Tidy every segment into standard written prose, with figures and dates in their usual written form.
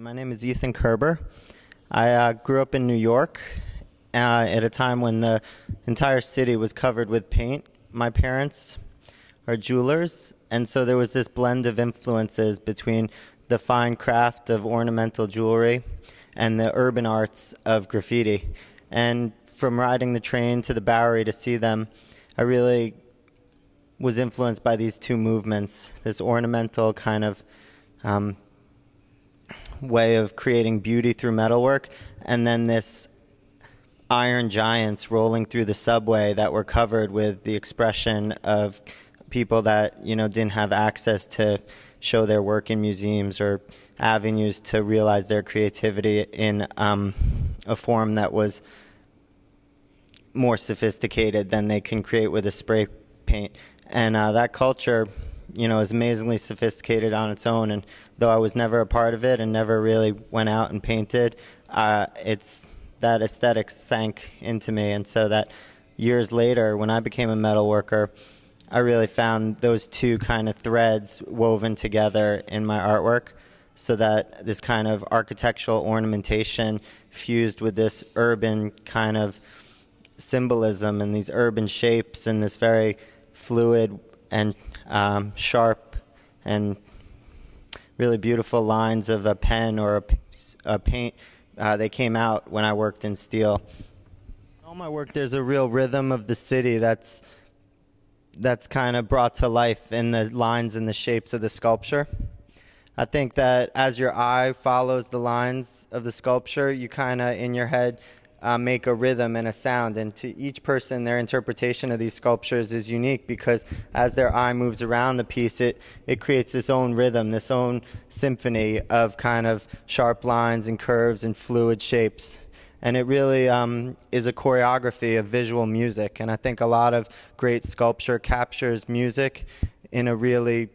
My name is Ethan Kerber. I grew up in New York at a time when the entire city was covered with paint. My parents are jewelers, and so there was this blend of influences between the fine craft of ornamental jewelry and the urban arts of graffiti. And from riding the train to the Bowery to see them, I really was influenced by these two movements, this ornamental kind of way of creating beauty through metalwork, and then this iron giants rolling through the subway that were covered with the expression of people that, didn't have access to show their work in museums or avenues to realize their creativity in a form that was more sophisticated than they can create with a spray paint. And that culture, is amazingly sophisticated on its own. And though I was never a part of it and never really went out and painted, it's that aesthetic sank into me. And so that years later, when I became a metalworker, I really found those two kind of threads woven together in my artwork, so that this kind of architectural ornamentation fused with this urban kind of symbolism and these urban shapes and this very fluid and sharp and really beautiful lines of a pen or a paint. They came out when I worked in steel. In all my work, there's a real rhythm of the city that's kind of brought to life in the lines and the shapes of the sculpture. I think that as your eye follows the lines of the sculpture, you kind of, in your head, make a rhythm and a sound. And to each person, their interpretation of these sculptures is unique, because as their eye moves around the piece, it creates this own rhythm, this own symphony of kind of sharp lines and curves and fluid shapes. And it really is a choreography of visual music. And I think a lot of great sculpture captures music in a really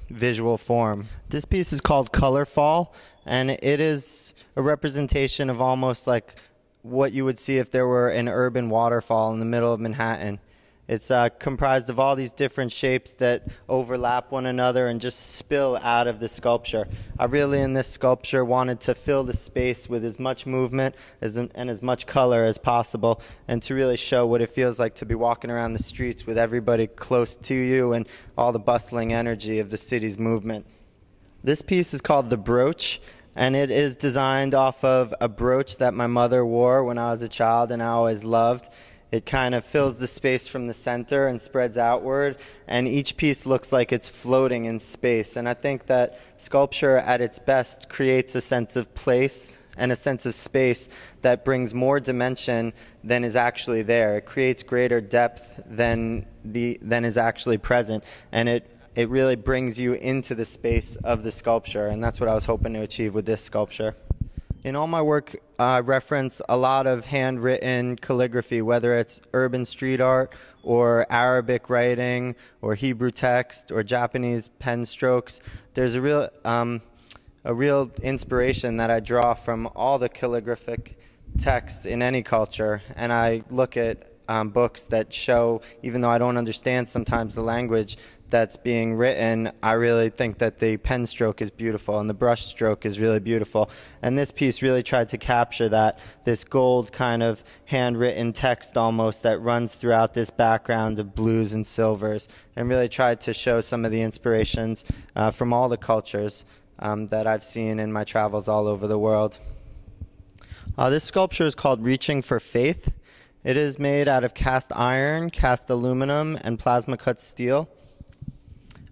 visual form. This piece is called Color Fall, and it is a representation of almost like what you would see if there were an urban waterfall in the middle of Manhattan. It's comprised of all these different shapes that overlap one another and just spill out of the sculpture. I really, in this sculpture, wanted to fill the space with as much movement and as much color as possible, and to really show what it feels like to be walking around the streets with everybody close to you and all the bustling energy of the city's movement. This piece is called The Brooch, and it is designed off of a brooch that my mother wore when I was a child and I always loved. It kind of fills the space from the center and spreads outward, and each piece looks like it's floating in space. And I think that sculpture at its best creates a sense of place and a sense of space that brings more dimension than is actually there. It creates greater depth than is actually present, and it really brings you into the space of the sculpture, and that's what I was hoping to achieve with this sculpture. In all my work, I reference a lot of handwritten calligraphy, whether it's urban street art or Arabic writing or Hebrew text or Japanese pen strokes. There's a real inspiration that I draw from all the calligraphic texts in any culture, and I look at books that show, even though I don't understand sometimes the language that's being written, I really think that the pen stroke is beautiful and the brush stroke is really beautiful. And this piece really tried to capture that, this gold kind of handwritten text almost that runs throughout this background of blues and silvers, and really tried to show some of the inspirations from all the cultures that I've seen in my travels all over the world. This sculpture is called Reaching for Faith. It is made out of cast iron, cast aluminum, and plasma cut steel.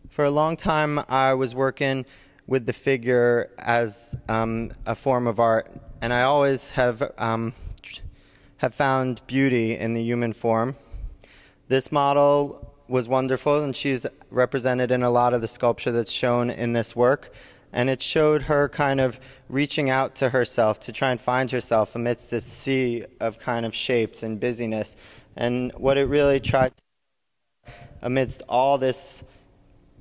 For a long time, I was working with the figure as a form of art, and I always have found beauty in the human form. This model was wonderful, and she's represented in a lot of the sculpture that's shown in this work, and it showed her kind of reaching out to herself to try and find herself amidst this sea of kind of shapes and busyness. And what it really tried to, amidst all this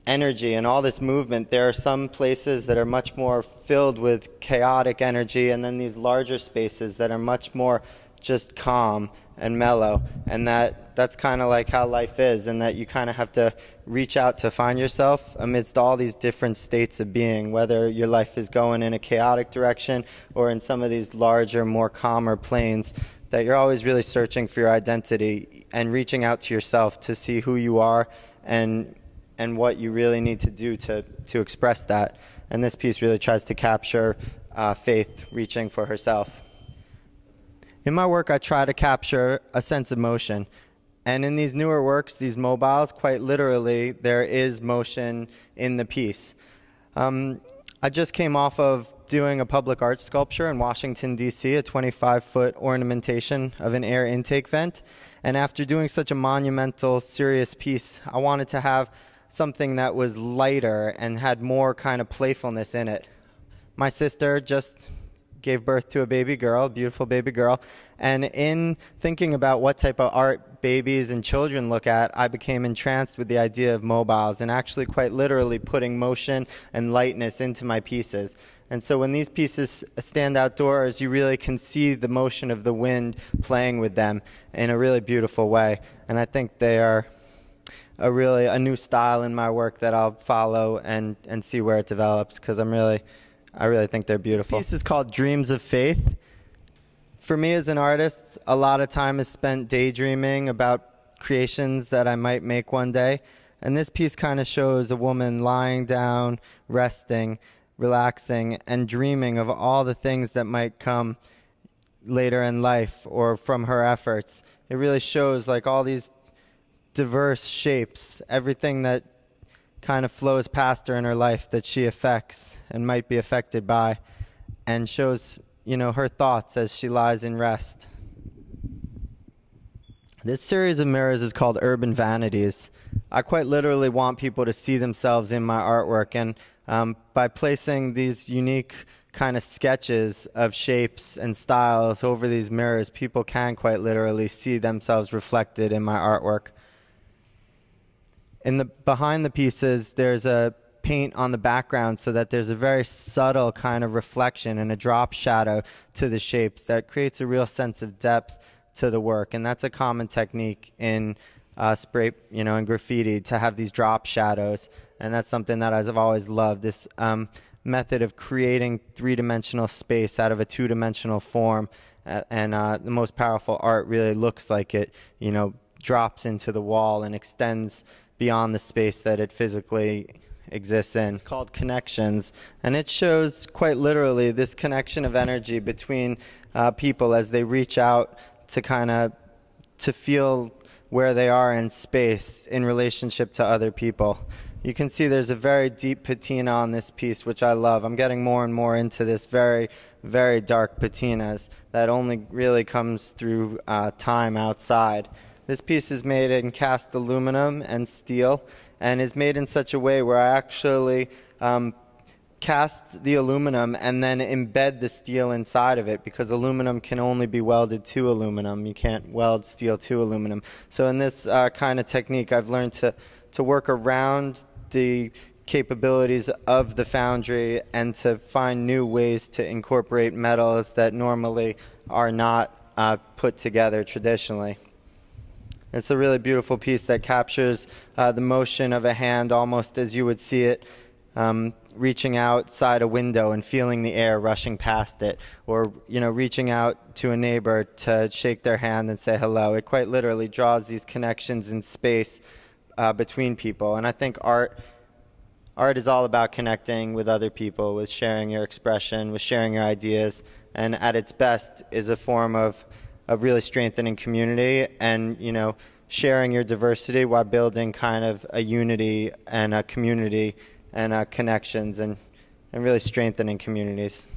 energy and all this movement, there are some places that are much more filled with chaotic energy, and then these larger spaces that are much more just calm and mellow, and that's kind of like how life is, and that you kind of have to reach out to find yourself amidst all these different states of being, whether your life is going in a chaotic direction or in some of these larger, more calmer planes, that you're always really searching for your identity and reaching out to yourself to see who you are and what you really need to do to express that. And this piece really tries to capture Faith reaching for herself. In my work, I try to capture a sense of motion. And in these newer works, these mobiles, quite literally, there is motion in the piece. I just came off of doing a public art sculpture in Washington, D.C., a 25-foot ornamentation of an air intake vent. And after doing such a monumental, serious piece, I wanted to have something that was lighter and had more kind of playfulness in it. My sister just gave birth to a baby girl, a beautiful baby girl, and in thinking about what type of art babies and children look at, I became entranced with the idea of mobiles and actually quite literally putting motion and lightness into my pieces. And so when these pieces stand outdoors, you really can see the motion of the wind playing with them in a really beautiful way. And I think they are a new style in my work that I'll follow and see where it develops, because I really think they're beautiful. This piece is called Dreams of Faith. For me as an artist, a lot of time is spent daydreaming about creations that I might make one day. And this piece kind of shows a woman lying down, resting, relaxing, and dreaming of all the things that might come later in life or from her efforts. It really shows like all these diverse shapes, everything that kind of flows past her in her life that she affects and might be affected by, and shows, her thoughts as she lies in rest. This series of mirrors is called Urban Vanities. I quite literally want people to see themselves in my artwork, and by placing these unique kind of sketches of shapes and styles over these mirrors, people can quite literally see themselves reflected in my artwork. Behind the pieces, there's a paint on the background so that there's a very subtle kind of reflection and a drop shadow to the shapes that creates a real sense of depth to the work. And that's a common technique in spray, in graffiti, to have these drop shadows. And that's something that I've always loved, this method of creating three-dimensional space out of a two-dimensional form. And the most powerful art really looks like it, drops into the wall and extends beyond the space that it physically exists in. It's called Connections, and it shows quite literally this connection of energy between people as they reach out to feel where they are in space in relationship to other people. You can see there's a very deep patina on this piece, which I love. I'm getting more and more into this very, very dark patinas that only really comes through time outside. This piece is made in cast aluminum and steel, and is made in such a way where I actually cast the aluminum and then embed the steel inside of it, because aluminum can only be welded to aluminum. You can't weld steel to aluminum. So in this kind of technique, I've learned to work around the capabilities of the foundry and to find new ways to incorporate metals that normally are not put together traditionally. It's a really beautiful piece that captures the motion of a hand almost as you would see it reaching outside a window and feeling the air rushing past it, or reaching out to a neighbor to shake their hand and say hello. It quite literally draws these connections in space between people. And I think art is all about connecting with other people, with sharing your expression, with sharing your ideas, and at its best is a form of really strengthening community and, sharing your diversity while building kind of a unity and a community and connections and really strengthening communities.